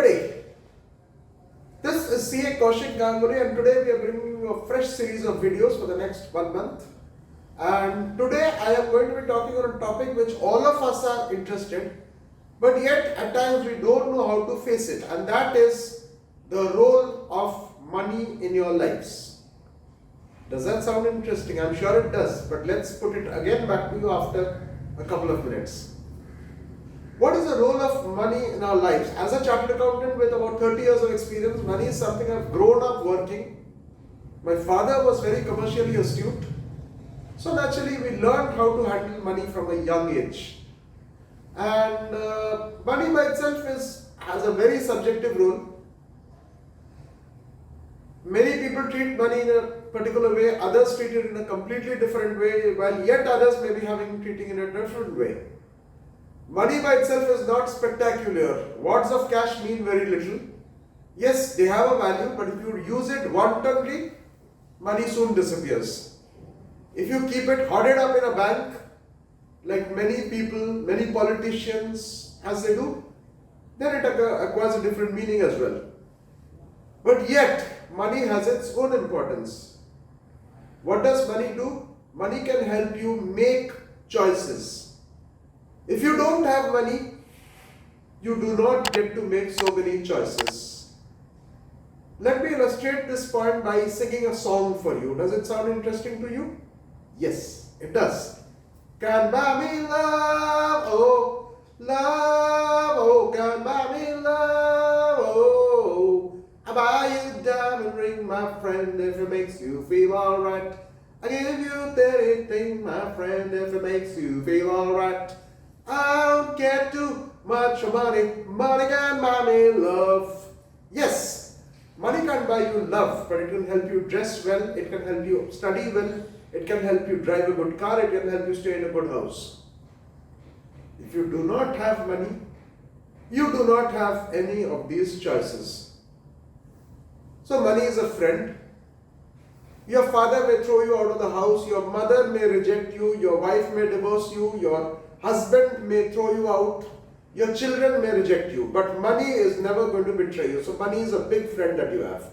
everybody. This is CA Kaushik Ganguli, and today we are bringing you a fresh series of videos for the next 1 month. And today I am going to be talking on a topic which all of us are interested, but yet at times we don't know how to face it, and that is the role of money in your lives. Does that sound interesting? I'm sure it does, but let's put it again back to you after a couple of minutes. What is the role of money in our lives? As a chartered accountant with about 30 years of experience, money is something I've grown up working. My father was very commercially astute. So naturally we learned how to handle money from a young age. And money by itself has a very subjective role. Many people treat money in a particular way, others treat it in a completely different way, while yet others may be treating it in a different way. Money by itself is not spectacular. Wads of cash mean very little. Yes, they have a value, but if you use it wantonly, money soon disappears. If you keep it hoarded up in a bank, like many people, many politicians, as they do, then it acquires a different meaning as well. But yet, money has its own importance. What does money do? Money can help you make choices. If you don't have money, you do not get to make so many choices. Let me illustrate this point by singing a song for you. Does it sound interesting to you? Yes, it does. Can buy me love, oh, can buy me love, oh. I buy you a diamond ring, my friend, if it makes you feel alright. I give you anything, my friend, if it makes you feel alright. I don't get too much money, money can buy me love. Yes, money can't buy you love, but it can help you dress well, it can help you study well, it can help you drive a good car, it can help you stay in a good house. If you do not have money, you do not have any of these choices. So money is a friend. Your father may throw you out of the house, your mother may reject you, your wife may divorce you, your husband may throw you out, your children may reject you, but money is never going to betray you. So money is a big friend that you have.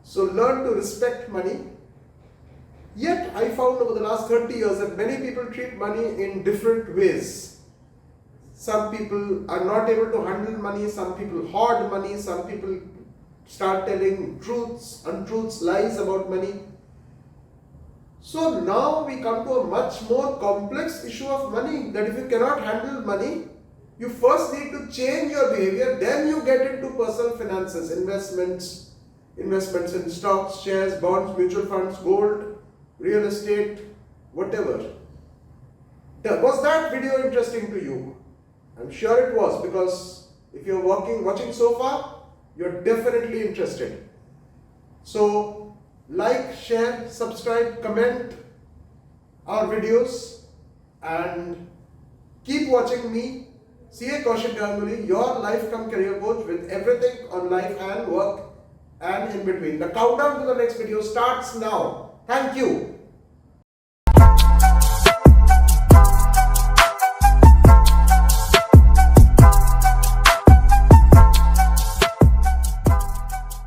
So learn to respect money. Yet I found over the last 30 years that many people treat money in different ways. Some people are not able to handle money, some people hoard money, some people start telling truths, untruths, lies about money. So now we come to a much more complex issue of money, that if you cannot handle money, you first need to change your behavior, then you get into personal finances, investments in stocks, shares, bonds, mutual funds, gold, real estate, whatever. Was that video interesting to you? I'm sure it was, because if you're watching so far, you're definitely interested. So like, share, subscribe, comment our videos, and keep watching me, CA Kaushik Ganguli, your life cum career coach, with everything on life and work and in between. The countdown to the next video starts now. Thank you.